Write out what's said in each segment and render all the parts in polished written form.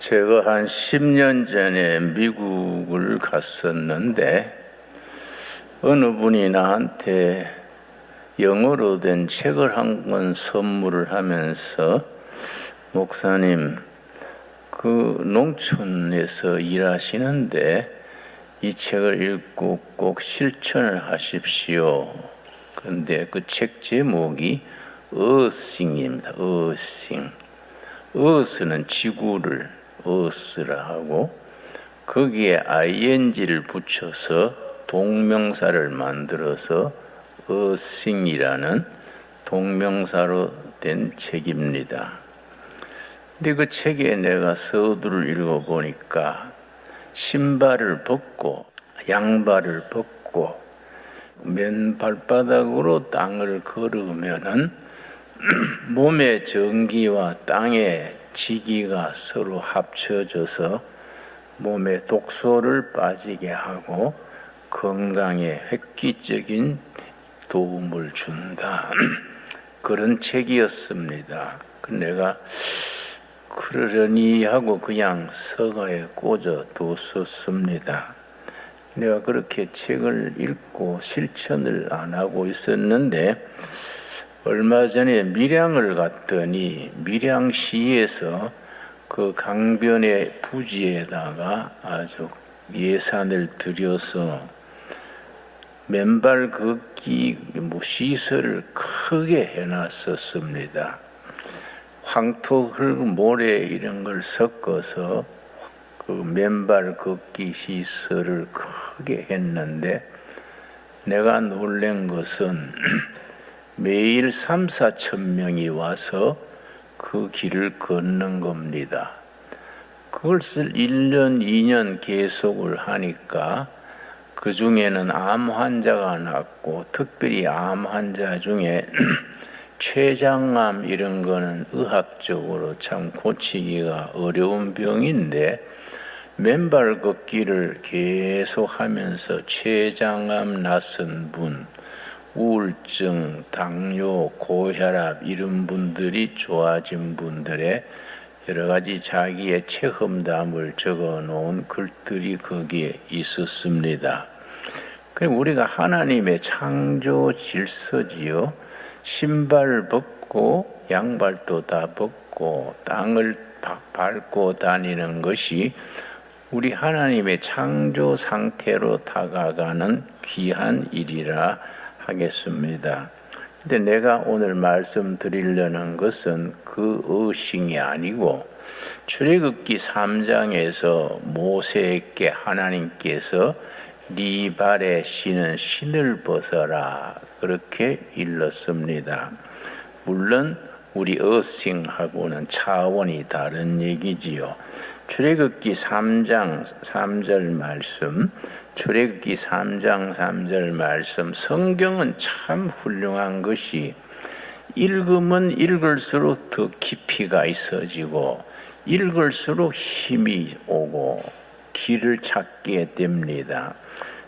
제가 한 10년 전에 미국을 갔었는데 어느 분이 나한테 영어로 된 책을 한 권 선물을 하면서 목사님, 그 농촌에서 일하시는데 이 책을 읽고 꼭 실천을 하십시오. 그런데 그 책 제목이 어싱입니다. 어싱. 어스는 지구를 어스라 하고 거기에 ing를 붙여서 동명사를 만들어서 어싱이라는 동명사로 된 책입니다. 근데 그 책에 내가 서두를 읽어보니까 신발을 벗고 양발을 벗고 맨 발바닥으로 땅을 걸으면은 몸의 전기와 땅의 지기가 서로 합쳐져서 몸에 독소를 빠지게 하고 건강에 획기적인 도움을 준다. 그런 책이었습니다. 내가 그러려니 하고 그냥 서가에 꽂아 뒀었습니다. 내가 그렇게 책을 읽고 실천을 안 하고 있었는데 얼마 전에 밀양을 갔더니 밀양시에서 그 강변의 부지에다가 아주 예산을 들여서 맨발 걷기 시설을 크게 해놨었습니다. 황토, 흙, 모래 이런 걸 섞어서 그 맨발 걷기 시설을 크게 했는데 내가 놀란 것은 매일 3, 4천 명이 와서 그 길을 걷는 겁니다. 그것을 1년, 2년 계속을 하니까 그 중에는 암 환자가 났고 특별히 암 환자 중에 췌장암 이런 거는 의학적으로 참 고치기가 어려운 병인데 맨발 걷기를 계속 하면서 췌장암 났은 분, 우울증, 당뇨, 고혈압 이런 분들이 좋아진 분들의 여러 가지 자기의 체험담을 적어 놓은 글들이 거기에 있었습니다. 그럼 우리가 하나님의 창조 질서지요. 신발 벗고 양발도 다 벗고 땅을 밟고 다니는 것이 우리 하나님의 창조 상태로 다가가는 귀한 일이라 하겠습니다. 근데 내가 오늘 말씀드리려는 것은 그 어싱이 아니고 출애굽기 3장에서 모세에게 하나님께서 네 발에 신은 신을 벗어라 그렇게 일렀습니다. 물론 우리 어싱하고는 차원이 다른 얘기지요. 출애굽기 3장 3절 말씀, 출애굽기 3장 3절 말씀, 성경은 참 훌륭한 것이 읽으면 읽을수록 더 깊이가 있어지고 읽을수록 힘이 오고 길을 찾게 됩니다.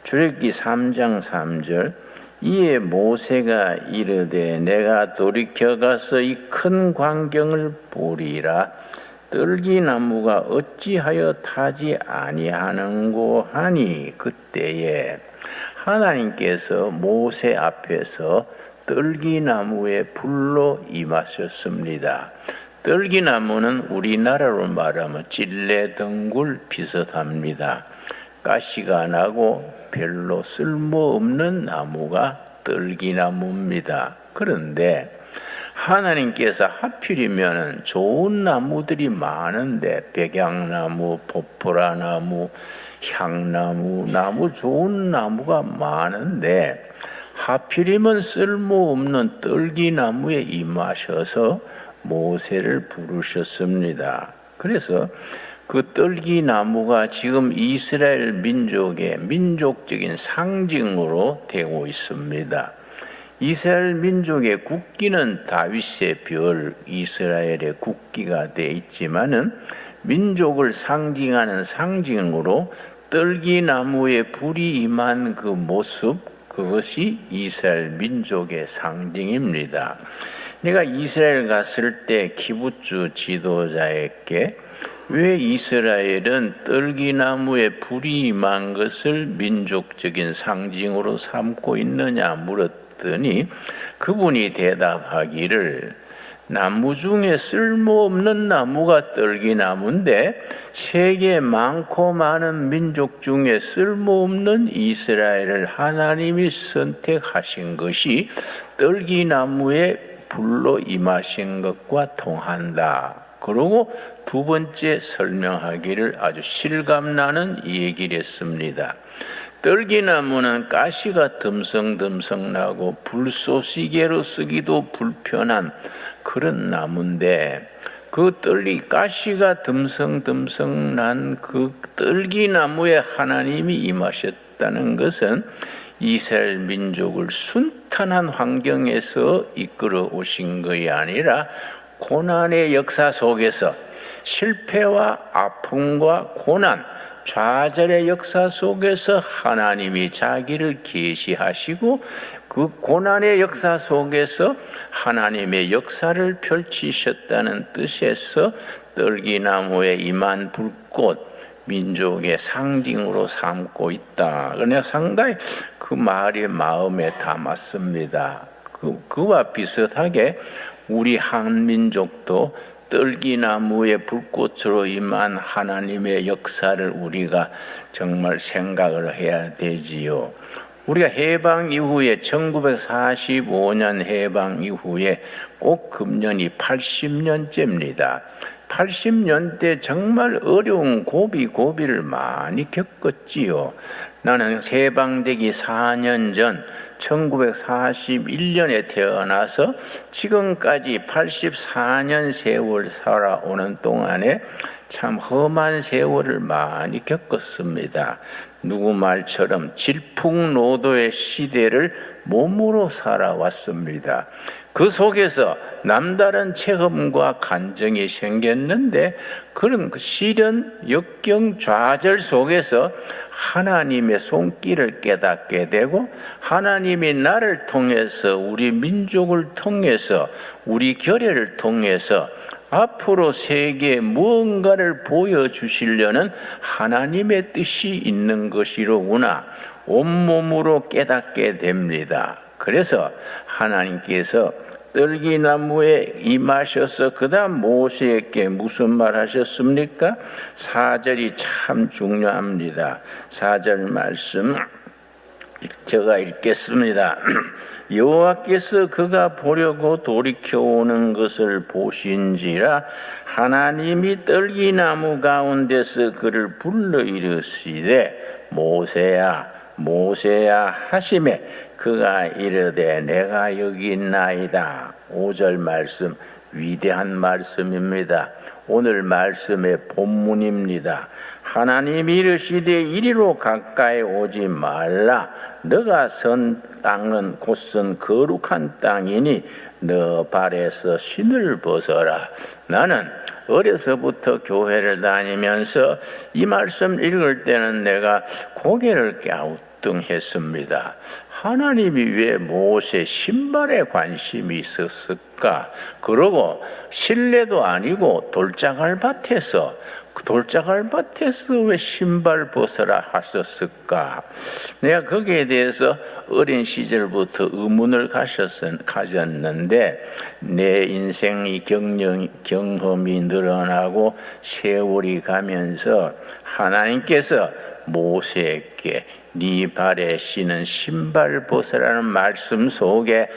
출애굽기 3장 3절, 이에 모세가 이르되 내가 돌이켜 가서 이 큰 광경을 보리라. 떨기나무가 어찌하여 타지 아니하는고 하니 그때에 하나님께서 모세 앞에서 떨기나무의 불로 임하셨습니다. 떨기나무는 우리나라로 말하면 찔레덩굴 비슷합니다. 가시가 나고 별로 쓸모없는 나무가 떨기나무입니다. 그런데 하나님께서 하필이면 좋은 나무들이 많은데 백양나무, 포프라나무, 향나무, 나무 좋은 나무가 많은데 하필이면 쓸모없는 떨기나무에 임하셔서 모세를 부르셨습니다. 그래서 그 떨기나무가 지금 이스라엘 민족의 민족적인 상징으로 되고 있습니다. 이스라엘 민족의 국기는 다윗의 별, 이스라엘의 국기가 되어 있지만은 민족을 상징하는 상징으로 떨기나무에 불이 임한 그 모습, 그것이 이스라엘 민족의 상징입니다. 내가 이스라엘 갔을 때 기브주 지도자에게 왜 이스라엘은 떨기나무에 불이 임한 것을 민족적인 상징으로 삼고 있느냐 물었더니 그분이 대답하기를 나무 중에 쓸모없는 나무가 떨기나무인데 세계 많고 많은 민족 중에 쓸모없는 이스라엘을 하나님이 선택하신 것이 떨기나무에 불로 임하신 것과 통한다. 그러고 두 번째 설명하기를 아주 실감나는 이 얘기를 했습니다. 떨기나무는 가시가 듬성듬성 나고 불쏘시개로 쓰기도 불편한 그런 나무인데 그 가시가 듬성듬성 난 그 떨기나무에 하나님이 임하셨다는 것은 이스라엘 민족을 순탄한 환경에서 이끌어 오신 것이 아니라 고난의 역사 속에서 실패와 아픔과 고난, 좌절의 역사 속에서 하나님이 자기를 계시하시고 그 고난의 역사 속에서 하나님의 역사를 펼치셨다는 뜻에서 떨기나무에 임한 불꽃, 민족의 상징으로 삼고 있다. 그냥 상당히 그 말이 마음에 담았습니다. 그와 비슷하게 우리 한민족도 떨기나무의 불꽃으로 임한 하나님의 역사를 우리가 정말 생각을 해야 되지요. 우리가 해방 이후에 1945년 해방 이후에 꼭 금년이 80년째입니다. 80년 대 정말 어려운 고비를 많이 겪었지요. 나는 해방되기 4년 전 1941년에 태어나서 지금까지 84년 세월 살아오는 동안에 참 험한 세월을 많이 겪었습니다. 누구 말처럼 질풍노도의 시대를 몸으로 살아왔습니다. 그 속에서 남다른 체험과 간증이 생겼는데 그런 시련, 역경, 좌절 속에서 하나님의 손길을 깨닫게 되고 하나님이 나를 통해서 우리 민족을 통해서 우리 교회를 통해서 앞으로 세계에 무언가를 보여주시려는 하나님의 뜻이 있는 것이로구나 온몸으로 깨닫게 됩니다. 그래서 하나님께서 떨기나무에 임하셔서 그 다음 모세에게 무슨 말 하셨습니까? 4절이 참 중요합니다. 4절 말씀 제가 읽겠습니다. 여호와께서 그가 보려고 돌이켜오는 것을 보신지라 하나님이 떨기나무 가운데서 그를 불러 이르시되 모세야 모세야 하시매 그가 이르되 내가 여기 있나이다. 5절 말씀 위대한 말씀입니다. 오늘 말씀의 본문입니다. 하나님이 이르시되 이리로 가까이 오지 말라. 너가 선 땅은 곧선 거룩한 땅이니 너 발에서 신을 벗어라. 나는 어려서부터 교회를 다니면서 이 말씀 읽을 때는 내가 고개를 갸우뚱했습니다. 하나님이 왜 모세 신발에 관심이 있었을까? 그러고 실내도 아니고 돌짝알밭에서 왜 신발 벗어라 하셨을까? 내가 거기에 대해서 어린 시절부터 의문을 가졌는데 내 인생의 경험이 늘어나고 세월이 가면서 하나님께서 모세에게 네 발에 신은 신발 벗으라는 말씀 속에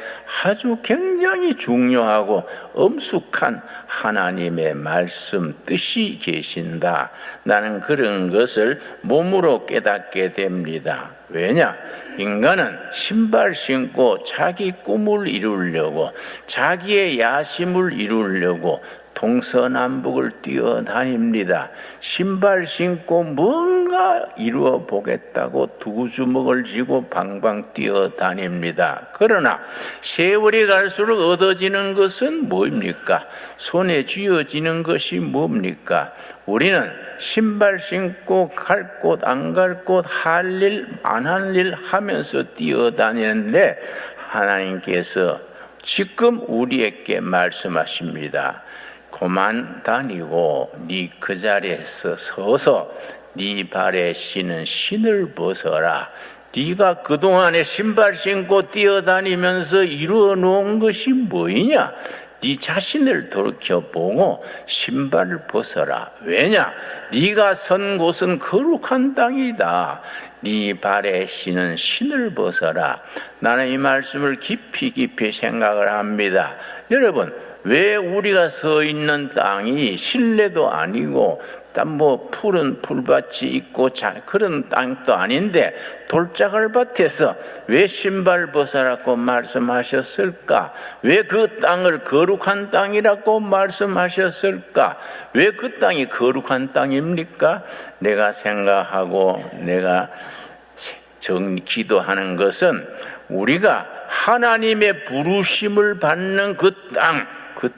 아주 굉장히 중요하고 엄숙한 하나님의 말씀 뜻이 계신다. 나는 그런 것을 몸으로 깨닫게 됩니다. 왜냐? 인간은 신발 신고 자기 꿈을 이루려고 자기의 야심을 이루려고 동서남북을 뛰어다닙니다. 신발 신고 뭔가 이루어 보겠다고 두 주먹을 쥐고 방방 뛰어다닙니다. 그러나 세월이 갈수록 얻어지는 것은 뭡니까? 손에 쥐어지는 것이 뭡니까? 우리는 신발 신고 갈 곳 안 갈 곳 할 일 안 할 일 하면서 뛰어다니는데 하나님께서 지금 우리에게 말씀하십니다. 그만 다니고 네 그 자리에서 서서 네 발에 신은 신을 벗어라. 네가 그동안에 신발 신고 뛰어다니면서 이루어 놓은 것이 뭐이냐? 네 자신을 돌이켜보고 신발을 벗어라. 왜냐? 네가 선 곳은 거룩한 땅이다. 네 발에 신은 신을 벗어라. 나는 이 말씀을 깊이 생각을 합니다. 여러분, 왜 우리가 서 있는 땅이 실내도 아니고 푸른 풀밭이 있고 그런 땅도 아닌데 돌짝을 밭에서 왜 신발 벗어라고 말씀하셨을까? 왜 그 땅을 거룩한 땅이라고 말씀하셨을까? 왜 그 땅이 거룩한 땅입니까? 내가 생각하고 내가 기도하는 것은 우리가 하나님의 부르심을 받는 그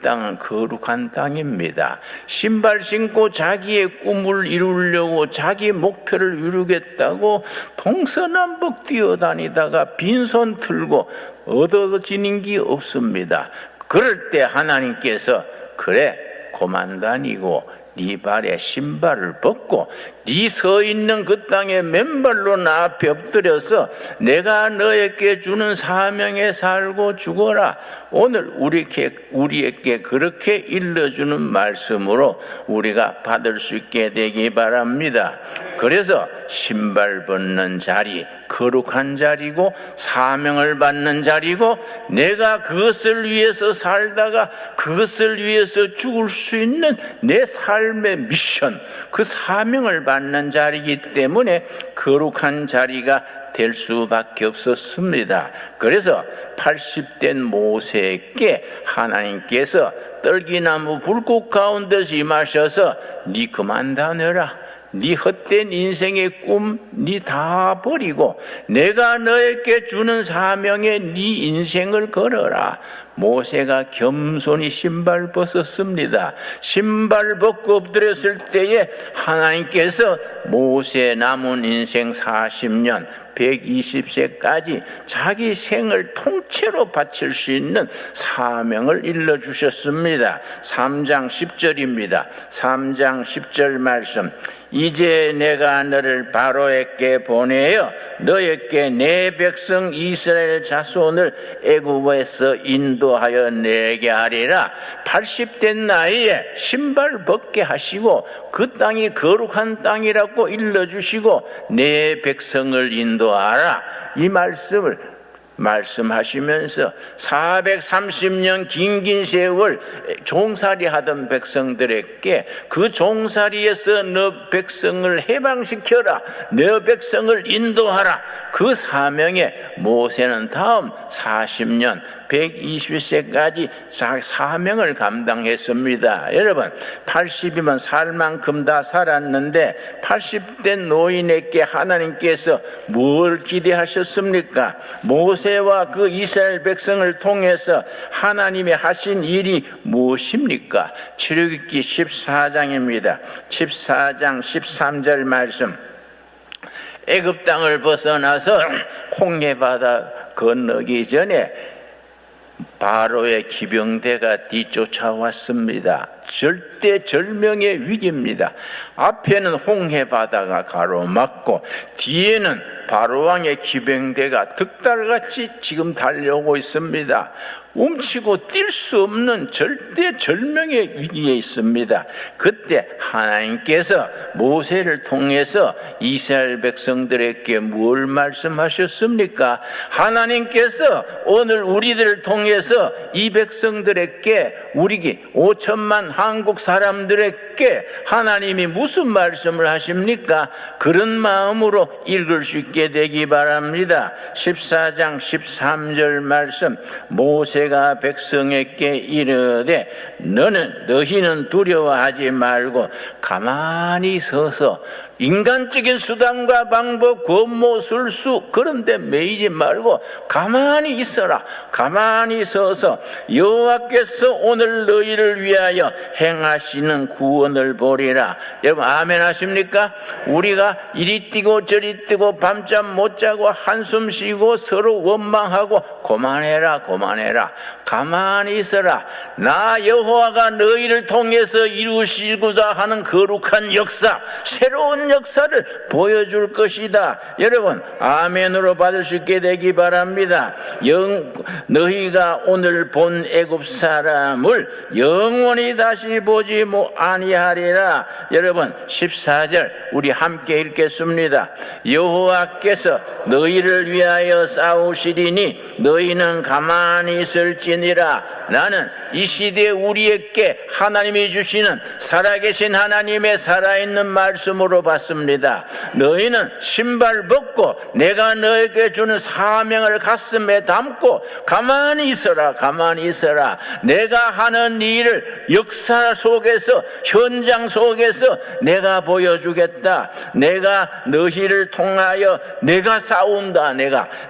땅은 거룩한 땅입니다. 신발 신고 자기의 꿈을 이루려고 자기 목표를 이루겠다고 동서남북 뛰어다니다가 빈손 들고 얻어지는 게 없습니다. 그럴 때 하나님께서 그래 그만 다니고 네 발에 신발을 벗고 네 서 있는 그 땅에 맨발로 나 앞에 엎드려서 내가 너에게 주는 사명에 살고 죽어라. 오늘 우리에게 그렇게 일러주는 말씀으로 우리가 받을 수 있게 되기 바랍니다. 그래서 신발 벗는 자리, 거룩한 자리고 사명을 받는 자리고 내가 그것을 위해서 살다가 그것을 위해서 죽을 수 있는 내 삶의 미션, 그 사명을 받는 자리이기 때문에 거룩한 자리가 될 수밖에 없었습니다. 그래서 80된 모세에게 하나님께서 떨기나무 불꽃 가운데서 임하셔서 네 그만 다녀라. 네 헛된 인생의 꿈 네 다 버리고 내가 너에게 주는 사명에 네 인생을 걸어라. 모세가 겸손히 신발 벗었습니다. 신발 벗고 엎드렸을 때에 하나님께서 모세 남은 인생 40년 120세까지 자기 생을 통째로 바칠 수 있는 사명을 일러주셨습니다. 3장 10절입니다. 3장 10절 말씀. 이제 내가 너를 바로에게 보내어 너에게 내 백성 이스라엘 자손을 애굽에서 인도하여 내게 하리라. 80된 나이에 신발 벗게 하시고 그 땅이 거룩한 땅이라고 일러주시고 내 백성을 인도하라. 이 말씀을 말씀하시면서 430년 긴 세월 종살이 하던 백성들에게 그 종살이에서 너 백성을 해방시켜라. 너 백성을 인도하라. 그 사명에 모세는 다음 40년 120세까지 사명을 감당했습니다. 여러분 80이면 살 만큼 다 살았는데 80된 노인에게 하나님께서 뭘 기대하셨습니까? 모세와 그 이스라엘 백성을 통해서 하나님이 하신 일이 무엇입니까? 출애굽기 14장입니다. 14장 13절 말씀. 애굽 땅을 벗어나서 홍해바다 건너기 전에 바로의 기병대가 뒤쫓아왔습니다. 절대절명의 위기입니다. 앞에는 홍해바다가 가로막고 뒤에는 바로왕의 기병대가 득달같이 지금 달려오고 있습니다. 움츠고 뛸 수 없는 절대절명의 위기에 있습니다. 그때 하나님께서 모세를 통해서 이스라엘 백성들에게 뭘 말씀하셨습니까? 하나님께서 오늘 우리들을 통해서 이 백성들에게 우리 5천만 한국 사람들에게 하나님이 무슨 말씀을 하십니까? 그런 마음으로 읽을 수 있게 되기 바랍니다. 14장 13절 말씀. 모세가 백성에게 이르되 너희는 두려워하지 말고 가만히 서서 인간적인 수단과 방법, 권모술수 그런 데 매이지 말고 가만히 있어라. 가만히 서서 여호와께서 오늘 너희를 위하여 행하시는 구원을 보리라. 여러분 아멘 하십니까? 우리가 이리 뛰고 저리 뛰고 밤잠 못 자고 한숨 쉬고 서로 원망하고 그만해라. 가만히 있어라. 나 여호와가 너희를 통해서 이루시고자 하는 거룩한 역사, 새로운 역사를 보여줄 것이다. 여러분 아멘으로 받을 수 있게 되기 바랍니다. 너희가 오늘 본 애굽 사람을 영원히 다시 보지 아니하리라. 여러분 14절 우리 함께 읽겠습니다. 여호와께서 너희를 위하여 싸우시리니 너희는 가만히 있을지니라. 나는 이 시대에 우리에게 하나님이 주시는 살아계신 하나님의 살아있는 말씀으로 봤습니다. 너희는 신발 벗고 내가 너에게 주는 사명을 가슴에 담고 가만히 있어라. 내가 하는 일을 역사 속에서 현장 속에서 내가 보여주겠다. 내가 너희를 통하여 내가 싸운다.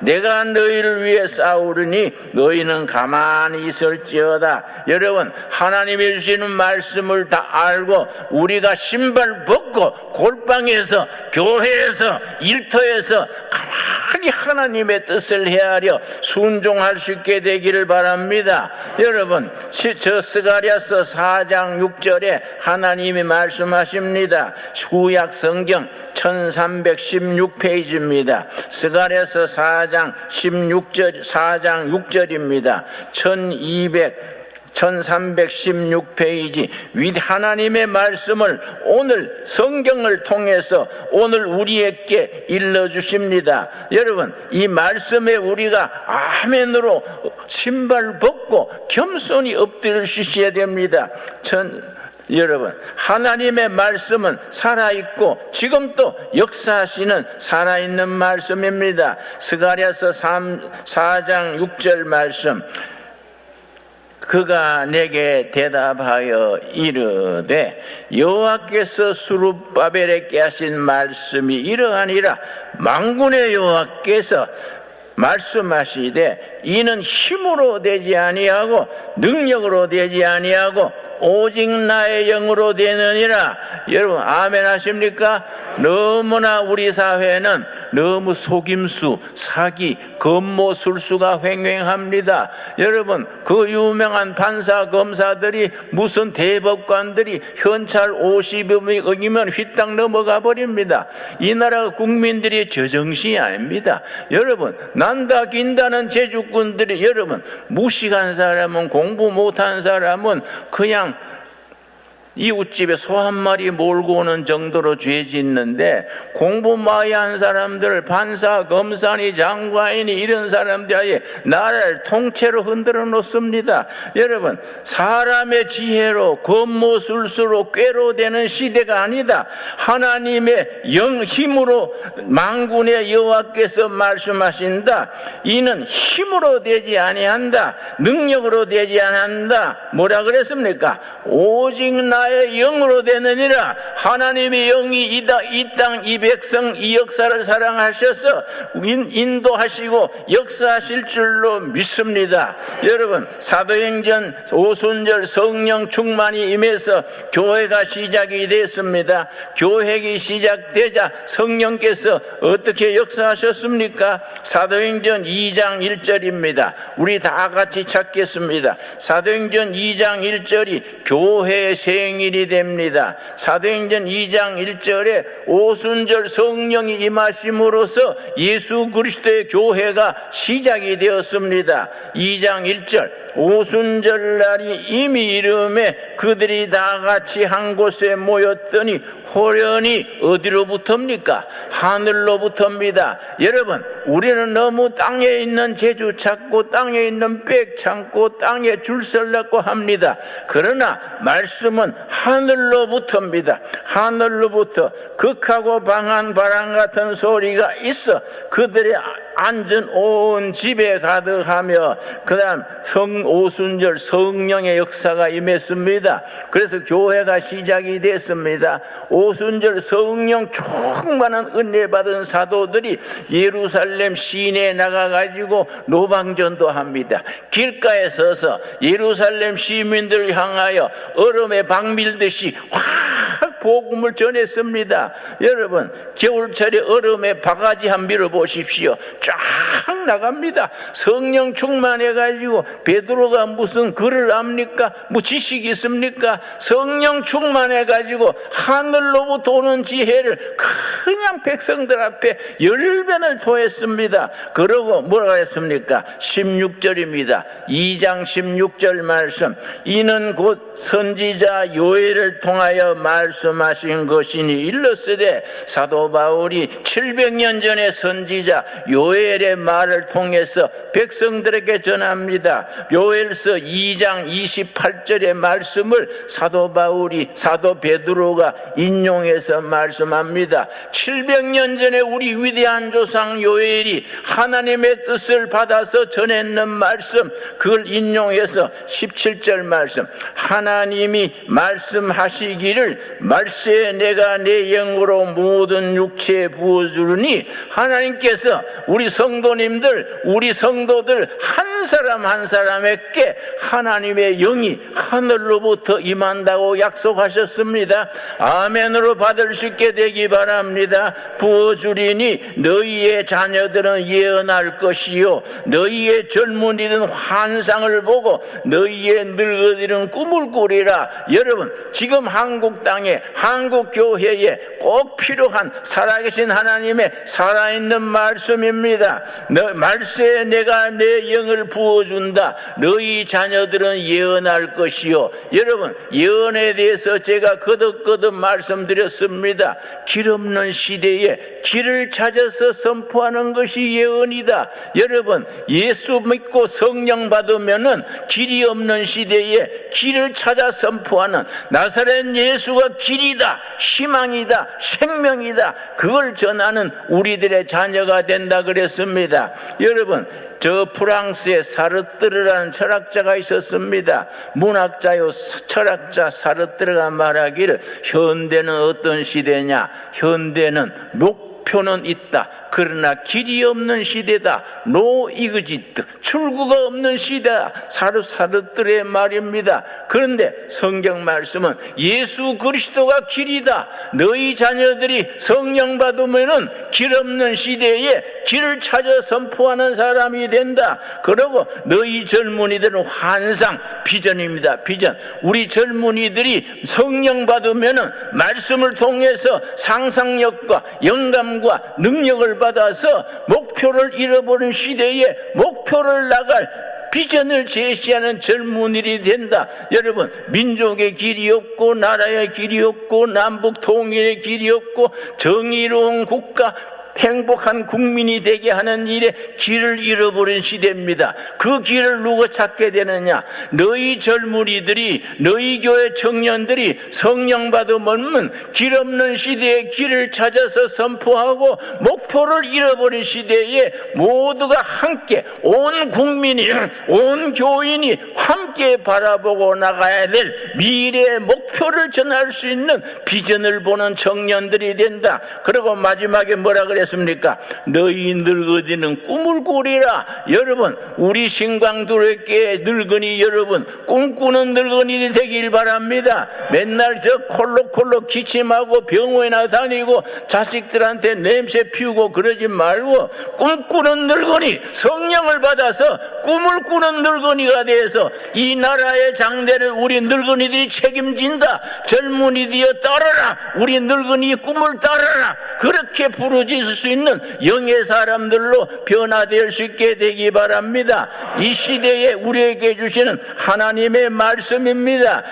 내가 너희를 위해 싸우르니 너희는 가만히 있을지어다. 여러분 하나님이 주시는 말씀을 다 알고 우리가 신발 벗고 골방에서 교회에서 일터에서 가만히 하나님의 뜻을 헤아려 순종할 수 있게 되기를 바랍니다. 여러분 저 스가랴서 4장 6절에 하나님이 말씀하십니다. 구약 성경 1316페이지입니다. 스가랴서 4장 6절입니다. 1316페이지 하나님의 말씀을 오늘 성경을 통해서 오늘 우리에게 일러주십니다. 여러분 이 말씀에 우리가 아멘으로 신발 벗고 겸손히 엎드리셔야 됩니다. 여러분 하나님의 말씀은 살아있고 지금도 역사하시는 살아있는 말씀입니다. 스가랴서 4장 6절 말씀 그가 내게 대답하여 이르되 여호와께서 스룹바벨에게 하신 말씀이 이러하니라. 만군의 여호와께서 말씀하시되 이는 힘으로 되지 아니하고 능력으로 되지 아니하고 오직 나의 영으로 되느니라. 여러분 아멘 하십니까? 너무나 우리 사회는 너무 속임수, 사기, 권모술수가 횡행합니다. 여러분 그 유명한 판사 검사들이 무슨 대법관들이 현찰 50억이면 휘땅 넘어가 버립니다. 이 나라 국민들이 저정신이 아닙니다. 여러분 난다 긴다는 제주꾼들이 여러분 무식한 사람은 공부 못한 사람은 그냥 이웃집에 소 한 마리 몰고 오는 정도로 죄 짓는데 공부 많이 한 사람들 판사 검사니 장관이니 이런 사람들이 나라를 통째로 흔들어 놓습니다. 여러분 사람의 지혜로 권모술수로 꾀로 되는 시대가 아니다. 하나님의 힘으로 만군의 여호와께서 말씀하신다. 이는 힘으로 되지 아니한다. 능력으로 되지 아니한다. 뭐라 그랬습니까? 오직 나의 영으로 되느니라. 하나님의 영이 이 땅, 이 백성, 이 역사를 사랑하셔서 인도하시고 역사하실 줄로 믿습니다. 여러분 사도행전 오순절 성령 충만이 임해서 교회가 시작이 됐습니다. 교회가 시작되자 성령께서 어떻게 역사하셨습니까? 사도행전 2장 1절입니다. 우리 다 같이 찾겠습니다. 사도행전 2장 1절이 교회의 생일이 됩니다. 사도행전 2장 1절에 오순절 성령이 임하심으로써 예수 그리스도의 교회가 시작이 되었습니다. 2장 1절 오순절날이 이미 이름에 그들이 다 같이 한 곳에 모였더니 호련히 어디로부터입니까? 하늘로부터입니다. 여러분 우리는 너무 땅에 있는 제주 찾고 땅에 있는 백 찾고 땅에 줄 설라고 합니다. 그러나 말씀은 하늘로부터입니다. 하늘로부터 극하고 방한 바람 같은 소리가 있어 그들의 안전 온 집에 가득하며 그 다음 오순절 성령의 역사가 임했습니다. 그래서 교회가 시작이 됐습니다. 오순절 성령 충만한 은혜 받은 사도들이 예루살렘 시내에 나가가지고 노방전도 합니다. 길가에 서서 예루살렘 시민들을 향하여 얼음에 박 밀듯이 확 복음을 전했습니다. 여러분, 겨울철에 얼음에 바가지 한 밀어 보십시오. 쫙 나갑니다. 성령 충만해가지고 베드로가 무슨 글을 압니까? 뭐 지식이 있습니까? 성령 충만해가지고 하늘로부터 오는 지혜를 그냥 백성들 앞에 10배를 토했습니다. 그러고 뭐라 했습니까? 16절입니다. 2장 16절 말씀. 이는 곧 선지자 요엘을 통하여 말씀하신 것이니 일렀으되, 사도 바울이 700년 전에 선지자 요엘의 말을 통해서 백성들에게 전합니다. 요엘서 2장 28절의 말씀을 사도 바울이, 사도 베드로가 인용해서 말씀합니다. 700년 전에 우리 위대한 조상 요엘이 하나님의 뜻을 받아서 전했는 말씀, 그걸 인용해서 17절 말씀. 하나님이 말씀하시기를 말세에 내가 내 영으로 모든 육체에 부어주르니, 하나님께서 우리 성도님들, 우리 성도들 한 사람 한 사람에게 하나님의 영이 하늘로부터 임한다고 약속하셨습니다. 아멘으로 받을 수 있게 되기 바랍니다. 부어주리니 너희의 자녀들은 예언할 것이요, 너희의 젊은이들은 환상을 보고 너희의 늙은이들은 꿈을 꾸리라. 여러분, 지금 한국 땅에, 한국 교회에 꼭 필요한 살아계신 하나님의 살아있는 말씀입니다. 말세에 내가 내 영을 부어준다. 너희 자녀들은 예언할 것이요. 여러분, 예언에 대해서 제가 거듭거듭 말씀드렸습니다. 길 없는 시대에 길을 찾아서 선포하는 것이 예언이다. 여러분, 예수 믿고 성령 받으면은 길이 없는 시대에 길을 찾아 선포하는 나사렛 예수가 길이다, 희망이다, 생명이다, 그걸 전하는 우리들의 자녀가 된다 그랬습니다. 여러분, 저 프랑스의 사르트르라는 철학자가 있었습니다. 문학자요 철학자 사르트르가 말하기를, 현대는 어떤 시대냐? 현대는 목표는 있다, 그러나 길이 없는 시대다. 노 이그지트, 출구가 없는 시대다. 사르트르의 말입니다. 그런데 성경 말씀은 예수 그리스도가 길이다. 너희 자녀들이 성령 받으면은 길 없는 시대에 길을 찾아 선포하는 사람이 된다. 그리고 너희 젊은이들은 환상, 비전입니다. 비전. 우리 젊은이들이 성령 받으면은 말씀을 통해서 상상력과 영감과 능력을 받아서 목표를 잃어버린 시대에 목표를 나갈 비전을 제시하는 젊은이들이 된다. 여러분, 민족의 길이 없고 나라의 길이 없고 남북 통일의 길이 없고 정의로운 국가, 행복한 국민이 되게 하는 일에 길을 잃어버린 시대입니다. 그 길을 누가 찾게 되느냐? 너희 젊은이들이, 너희 교회 청년들이 성령 받으면 길 없는 시대에 길을 찾아서 선포하고, 목표를 잃어버린 시대에 모두가 함께, 온 국민이, 온 교인이 함께 바라보고 나가야 될 미래의 목표를 전할 수 있는 비전을 보는 청년들이 된다. 그리고 마지막에 뭐라 그랬습니까? 너희 늙은이는 꿈을 꾸리라. 여러분, 우리 신광두레께 늙은이 여러분, 꿈꾸는 늙은이 되길 바랍니다. 맨날 저 콜록콜록 기침하고 병원이나 다니고 자식들한테 냄새 피우고 그러지 말고, 꿈꾸는 늙은이, 성령을 받아서 꿈을 꾸는 늙은이가 돼서 이 나라의 장대를 우리 늙은이들이 책임진다. 젊은이들이여 따르라. 우리 늙은이의 꿈을 따르라. 그렇게 부르짖을 수 있는 영의 사람들로 변화될 수 있게 되기 바랍니다. 이 시대에 우리에게 주시는 하나님의 말씀입니다.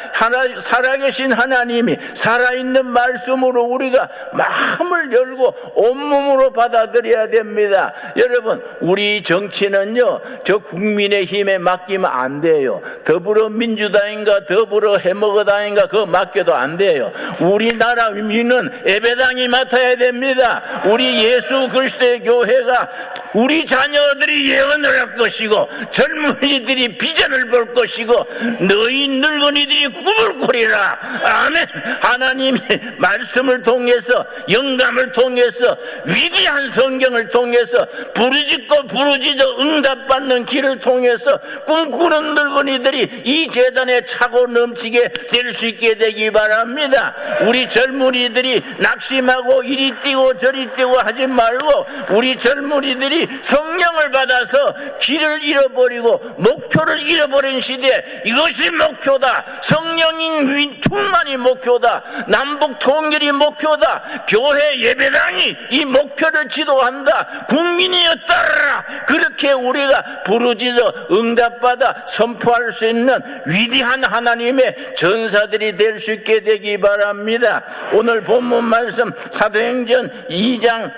살아계신 하나님이 살아있는 말씀으로 우리가 마음을 열고 온몸으로 받아들여야 됩니다. 여러분, 우리 정치는요, 저 국민의힘에 맡기면 안 돼요. 더불어민주당인가 더불어해먹어당인가 그거 맡겨도 안 돼요. 우리나라 민은 예배당이 맡아야 됩니다. 우리 예수 그리스도의 교회가 우리 자녀들이 예언을 할 것이고 젊은이들이 비전을 볼 것이고 너희 늙은이들이 꿈을 꾸리라. 아멘. 하나님의 말씀을 통해서 영감을 통해서 위대한 성경을 통해서 부르짖고 부르짖어 응답받는 길을 통해서 꿈꾸는 늙은이들이 이 재단에 차고 넘치게 될 수 있게 되기 바랍니다. 우리 젊은이들이 낙심하고 이리 뛰고 저리 뛰고 하지 말고 우리 젊은이들이 성령을 받아서 길을 잃어버리고 목표를 잃어버린 시대에 이것이 목표다. 성령인 충만이 목표다. 남북 통일이 목표다. 교회 예배당이 이 목표를 지도한다. 국민이여 따르라. 그렇게 우리가 부르짖어 응답받아 선포할 수 있는 위대한 하나님의 전사들이 될 수 있게 되기 바랍니다. 오늘 본문 말씀 사도행전 2장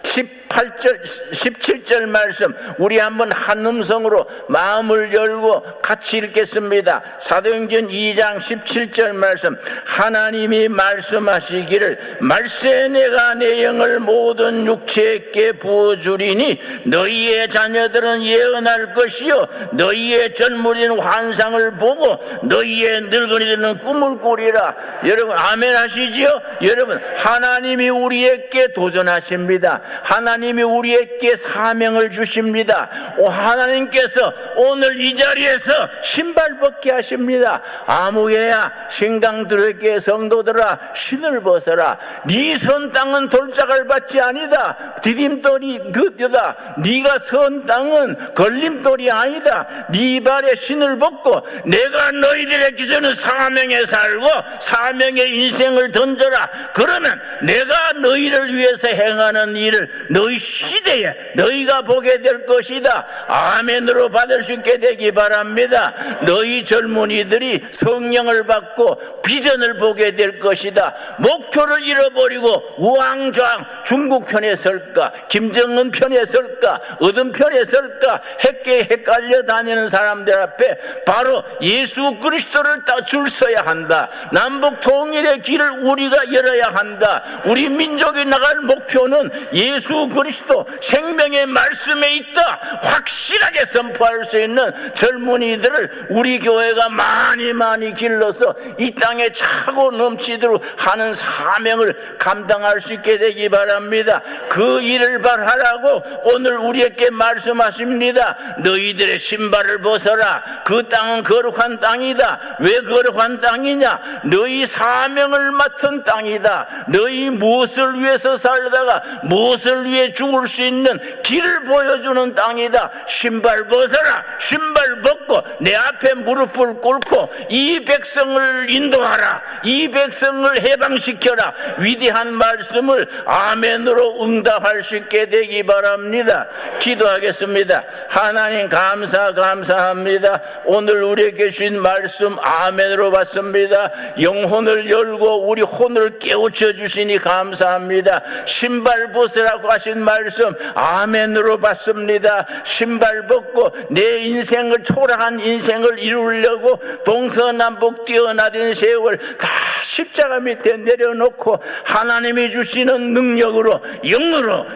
18절 17절 말씀 우리 한번 한 음성으로 마음을 열고 같이 읽겠습니다. 사도행전 2장 17절 말씀 하나님이 말씀하시기를 말세 내가 내 영을 모든 육체에게 부어주리니 너희의 자녀들은 예언할 것이요 너희의 젊은이는 환상을 보고 너희의 늙은이들은 꿈을 꾸리라. 여러분 아멘 하시지요? 여러분 하나님이 우리에게 도전하십니다. 하나님이 우리에게 사명을 주십니다. 하나님께서 오늘 이 자리에서 신발 벗게 하십니다. 아무개야 신강들에게 성도들아 신을 벗어라. 네 선 땅은 돌짝을 받지 아니다. 디딤돌이 그때다. 네가 선 땅은 걸림돌이 아니다. 네 발에 신을 벗고 내가 너희들의 기준은 사명에 살고 사명의 인생을 던져라. 그러면 내가 너희를 위해서 행하는 일을 너희 시대에 너희가 보게 될 것이다. 아멘으로 받을 수 있게 되기 바랍니다. 너희 젊은이들이 성령을 받고 비전을 보게 될 것이다. 목표를 잃어버리고 우왕좌왕 중국 편에 설까 김정은 편에 설까 어떤 편에 설까 헷갈려 다니는 사람들 앞에 바로 예수 그리스도를 줄 서야 한다. 남북 통일의 길을 우리가 열어야 한다. 우리 민족이 나갈 목표는 예수 그리스도 생명의 말씀에 있다. 확실하게 선포할 수 있는 젊은이들을 우리 교회가 많이 길러서 이 땅에 차고 넘치도록 하는 사명을 감당할 수 있게 되기 바랍니다. 그 일을 바라라고 오늘 우리에게 말씀하십니다. 너희들의 신발을 벗어라. 그 땅은 거룩한 땅이다. 왜 거룩한 땅이냐? 너희 사명을 맡은 땅이다. 너희 무엇을 위해서 살다가 무엇을 위해 죽을 수 있는 길을 보여주는 땅이다. 신발 벗어라. 신발 벗고 내 앞에 무릎을 꿇고 이 백성을 인도하라. 이 백성을 해방시켜라. 위대한 말씀을 아멘으로 응답할 수 있게 되기 바랍니다. 기도하겠습니다. 하나님 감사합니다. 오늘 우리에게 주신 말씀 아멘으로 받습니다. 영혼을 열고 우리 혼을 깨우쳐 주시니 감사합니다. 신발 벗으라고 하신 말씀 아멘으로 받습니다. 신발 벗고 내 인생을 초라한 인생을 이루려고 동서남북 뛰어나던 세월 다 십자가 밑에 내려놓고 하나님이 주시는 능력으로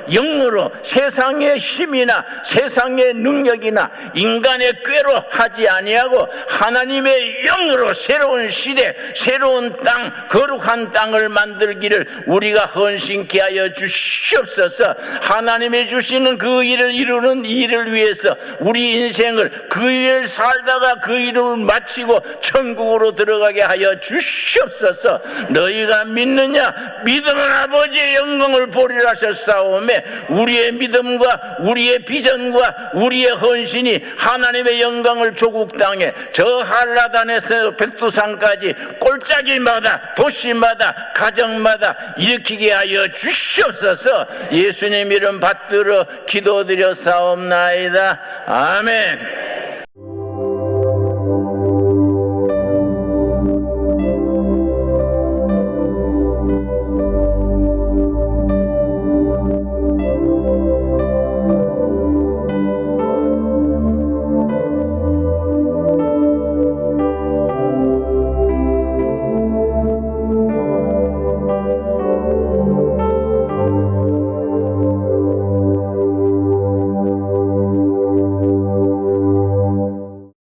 영으로 세상의 힘이나 세상의 능력이나 인간의 꾀로 하지 아니하고 하나님의 영으로 새로운 시대 새로운 땅 거룩한 땅을 만들기를 우리가 헌신케 하여 주시옵소서. 하나님이 주시는 그 일을 이루는 일을 위해서 우리 인생을 그 일을 살다가 그 일을 마치고 천국으로 들어가게 하여 주시옵소서. 너희가 믿느냐? 믿음은 아버지의 영광을 보리라 하셨사오매 우리의 믿음과 우리의 비전과 우리의 헌신이 하나님의 영광을 조국 땅에 저 한라단에서 백두산까지 골짜기마다 도시마다 가정마다 일으키게 하여 주시옵소서. 예수님 이름 받들어 기도드려 사옵나이다. 아멘.